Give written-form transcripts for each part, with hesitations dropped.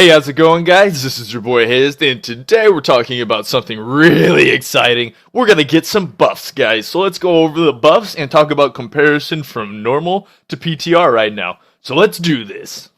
Hey, how's it going, guys? This is your boy Hazzed, and today we're talking about something really exciting. We're gonna get some buffs, guys. So let's go over the buffs and talk about comparison from normal to PTR right now. So let's do this.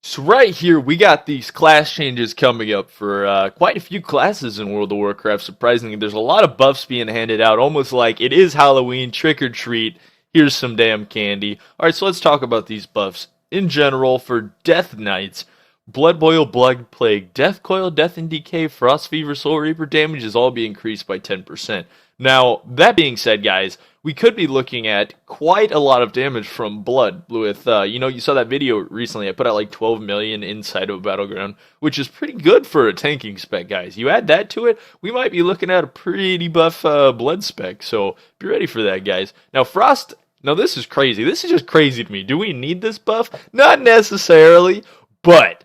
So right here, we got these class changes coming up for quite a few classes in World of Warcraft. Surprisingly, there's a lot of buffs being handed out, almost like it is Halloween, trick or treat, here's some damn candy. Alright, so let's talk about these buffs. In general, for Death Knights, Blood Boil, Blood Plague, Death Coil, Death and Decay, Frost Fever, Soul Reaper damage is all be increased by 10%. Now, that being said, guys, we could be looking at quite a lot of damage from Blood with, you saw that video recently, I put out like 12 million inside of a Battleground, which is pretty good for a tanking spec, guys. You add that to it, we might be looking at a pretty buff Blood spec, so be ready for that, guys. Now, Frost, now this is crazy. This is just crazy to me. Do we need this buff? Not necessarily, but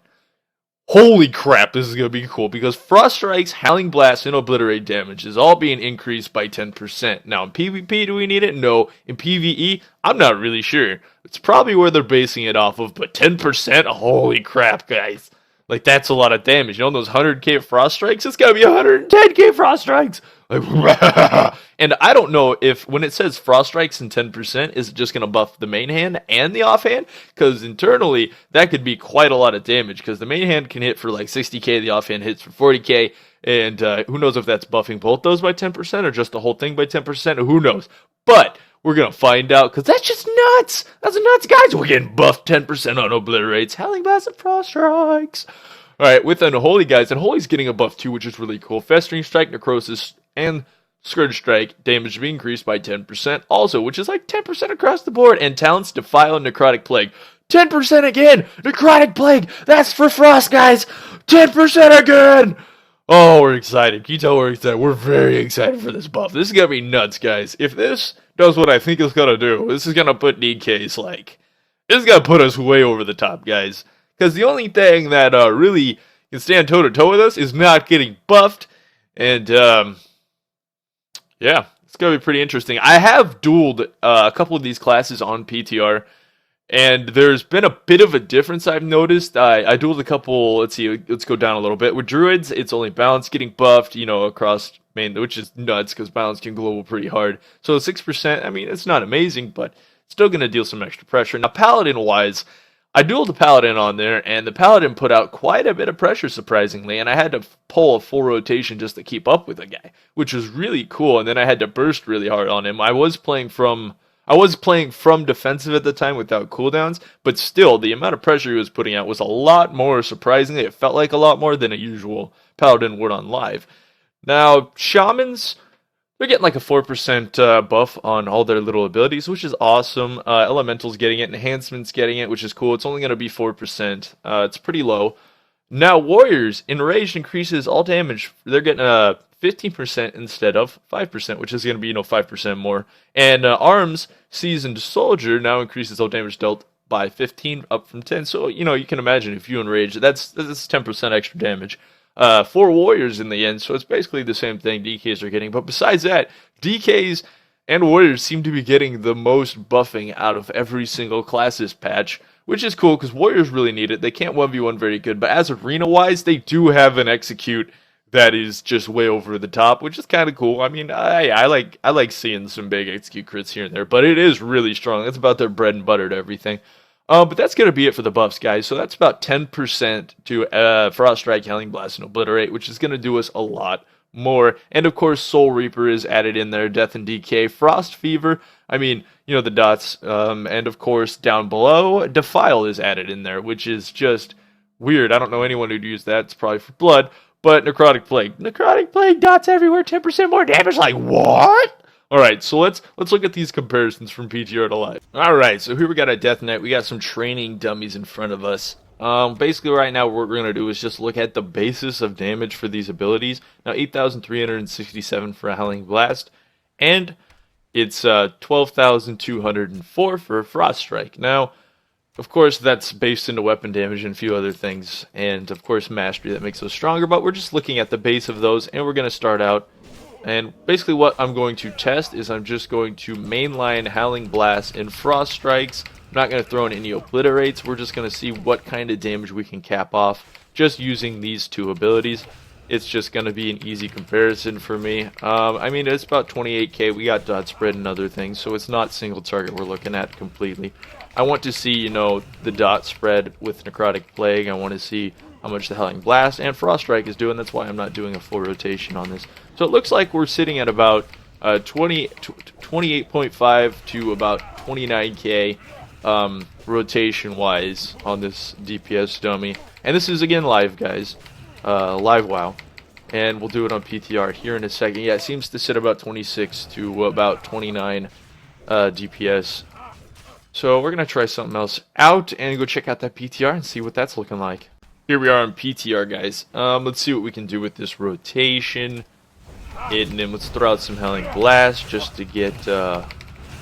holy crap, this is going to be cool, because Frost Strikes, Howling Blast, and Obliterate damage is all being increased by 10%. Now, in PvP, do we need it? No. In PvE, I'm not really sure. It's probably where they're basing it off of, but 10%? Holy crap, guys. Like, that's a lot of damage. You know, those 100k Frost Strikes? It's going to be 110k Frost Strikes! Like, and I don't know if, when it says Frost Strikes and 10%, is it just going to buff the main hand and the offhand? Because internally, that could be quite a lot of damage, because the main hand can hit for like 60k, the offhand hits for 40k, and who knows if that's buffing both those by 10% or just the whole thing by 10%, who knows. But we're going to find out, because that's just nuts! That's nuts, guys! We're getting buffed 10% on Obliterates, Howling Blast, and Frost Strikes! Alright, with Unholy, guys, Unholy's getting a buff too, which is really cool. Festering Strike, Necrosis, and Scourge Strike damage being increased by 10% also, which is like 10% across the board. And Talents, Defile, and Necrotic Plague. 10% again! Necrotic Plague! That's for Frost, guys! 10% again! Oh, we're excited. Can you tell we're excited? We're very excited for this buff. This is gonna be nuts, guys. If this does what I think it's gonna do, this is gonna put DKs this is gonna put us way over the top, guys. Because the only thing that really can stand toe-to-toe with us is not getting buffed. And, yeah, it's going to be pretty interesting. I have dueled a couple of these classes on PTR, and there's been a bit of a difference I've noticed. I dueled a couple, let's go down a little bit. With Druids, it's only Balance getting buffed, across main, which is nuts, because Balance can global pretty hard. So 6%, I mean, it's not amazing, but it's still going to deal some extra pressure. Now, Paladin-wise, I dueled a Paladin on there, and the Paladin put out quite a bit of pressure, surprisingly, and I had to pull a full rotation just to keep up with the guy, which was really cool, and then I had to burst really hard on him. I was playing from defensive at the time without cooldowns, but still, the amount of pressure he was putting out was a lot more, surprisingly. It felt like a lot more than a usual Paladin would on live. Now, Shamans, they're getting like a 4% buff on all their little abilities, which is awesome. Elemental's getting it, Enhancement's getting it, which is cool. It's only going to be 4%. It's pretty low. Now, Warriors, Enraged increases all damage. They're getting 15% instead of 5%, which is going to be, 5% more. And Arms, Seasoned Soldier, now increases all damage dealt by 15, up from 10. So, you can imagine if you Enrage, that's 10% extra damage. 4 Warriors in the end, so it's basically the same thing DKs are getting. But besides that, DKs and Warriors seem to be getting the most buffing out of every single classes patch, which is cool because Warriors really need it. They can't 1v1 very good, but as arena-wise, they do have an execute that is just way over the top, which is kind of cool. I mean, I like seeing some big execute crits here and there, but it is really strong. That's about their bread and butter to everything. But that's going to be it for the buffs, guys. So that's about 10% to Frost Strike, Howling Blast, and Obliterate, which is going to do us a lot more. And, of course, Soul Reaper is added in there, Death and Decay, Frost Fever, I mean, the dots. And, of course, down below, Defile is added in there, which is just weird. I don't know anyone who'd use that. It's probably for blood. But Necrotic Plague. Necrotic Plague, dots everywhere, 10% more damage. Like, what? Alright, so let's look at these comparisons from PTR to live. Alright, so here we got a Death Knight. We got some training dummies in front of us. Basically right now what we're going to do is just look at the basis of damage for these abilities. Now 8,367 for a Howling Blast, and it's 12,204 for a Frost Strike. Now, of course, that's based into weapon damage and a few other things, and of course Mastery that makes those stronger, but we're just looking at the base of those, and we're going to start out And basically what I'm going to test is I'm just going to mainline Howling Blast and Frost Strikes. I'm not going to throw in any Obliterates. We're just going to see what kind of damage we can cap off just using these two abilities. It's just going to be an easy comparison for me. I mean, it's about 28k. We got dot spread and other things, so it's not single target we're looking at completely. I want to see, you know, the dot spread with Necrotic Plague. I want to see how much the Howling Blast and Frost Strike is doing. That's why I'm not doing a full rotation on this. So it looks like we're sitting at about 28.5 to about 29k rotation-wise on this DPS dummy. And this is, again, live, guys. Live WoW. And we'll do it on PTR here in a second. Yeah, it seems to sit about 26 to about 29 DPS. So we're going to try something else out and go check out that PTR and see what that's looking like. Here we are on PTR, guys. Let's see what we can do with this rotation. And then let's throw out some Howling Blast just to get,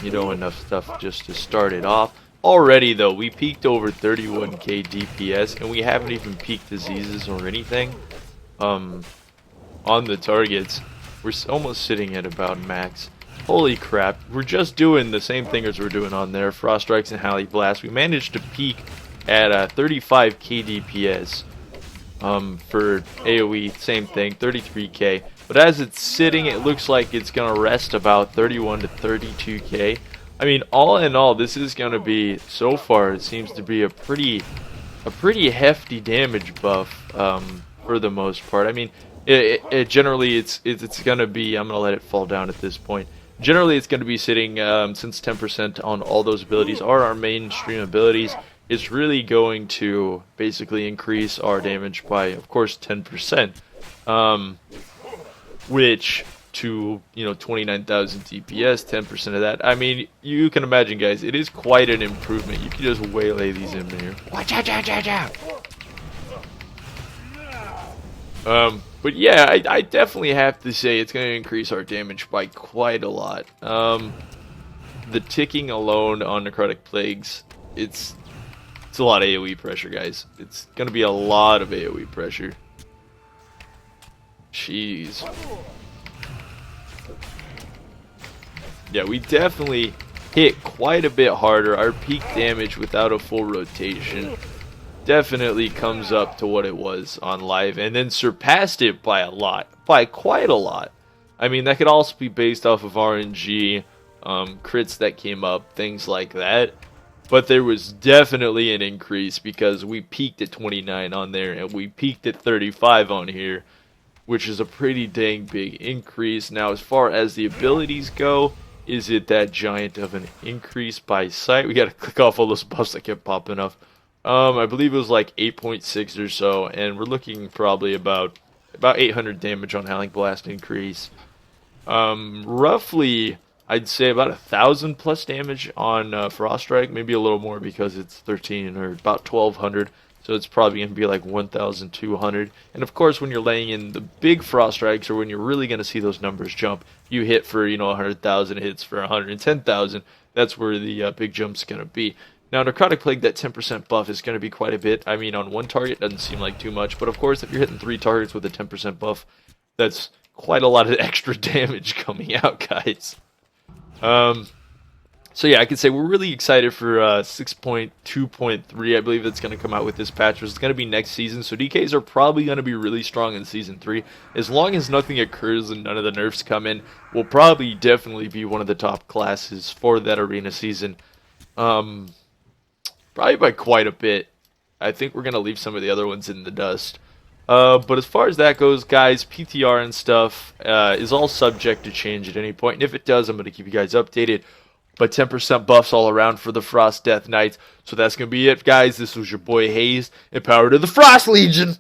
you know, enough stuff just to start it off. Already, though, we peaked over 31k DPS, and we haven't even peaked diseases or anything on the targets. We're almost sitting at about max. Holy crap, we're just doing the same thing as we're doing on there. Frost Strikes and Howling Blast. We managed to peak at 35k DPS for AoE, same thing, 33k. But as it's sitting, it looks like it's going to rest about 31 to 32k. I mean, all in all, this is going to be, so far, it seems to be a pretty hefty damage buff for the most part. I mean, generally, it's going to be, I'm going to let it fall down at this point. Generally, it's going to be sitting, since 10% on all those abilities are our mainstream abilities, it's really going to basically increase our damage by, of course, 10%. Which, to, you know, 29,000 DPS, 10% of that. I mean, you can imagine, guys, it is quite an improvement. You can just waylay these in there. But yeah, I definitely have to say it's going to increase our damage by quite a lot. The ticking alone on Necrotic Plagues, it's a lot of AoE pressure, guys. It's going to be a lot of AoE pressure. Jeez. Yeah, we definitely hit quite a bit harder. Our peak damage without a full rotation definitely comes up to what it was on live, and then surpassed it by a lot, by quite a lot. I mean, that could also be based off of RNG, crits that came up, things like that. But there was definitely an increase because we peaked at 29 on there, and we peaked at 35 on here, which is a pretty dang big increase. Now, as far as the abilities go, is it that giant of an increase by sight? We got to click off all those buffs that kept popping up. I believe it was like 8.6 or so, and we're looking probably about 800 damage on Howling Blast increase. Roughly, I'd say about 1,000 plus damage on Frost Strike, maybe a little more because it's 13 or about 1,200. So it's probably going to be like 1,200. And of course, when you're laying in the big Frost Strikes, or when you're really going to see those numbers jump, you hit for, you know, 100,000 hits for 110,000. That's where the big jump's going to be. Now, Necrotic Plague, that 10% buff is going to be quite a bit. I mean, on one target, doesn't seem like too much. But of course, if you're hitting 3 targets with a 10% buff, that's quite a lot of extra damage coming out, guys. So yeah, I could say we're really excited for 6.2.3. I believe that's going to come out with this patch, which is going to be next season. So DKs are probably going to be really strong in Season 3. As long as nothing occurs and none of the nerfs come in, we'll probably definitely be one of the top classes for that arena season. Probably by quite a bit. I think we're going to leave some of the other ones in the dust. But as far as that goes, guys, PTR and stuff is all subject to change at any point. And if it does, I'm going to keep you guys updated. But 10% buffs all around for the Frost Death Knights. So that's going to be it, guys. This was your boy Hazzed, and power to the Frost Legion!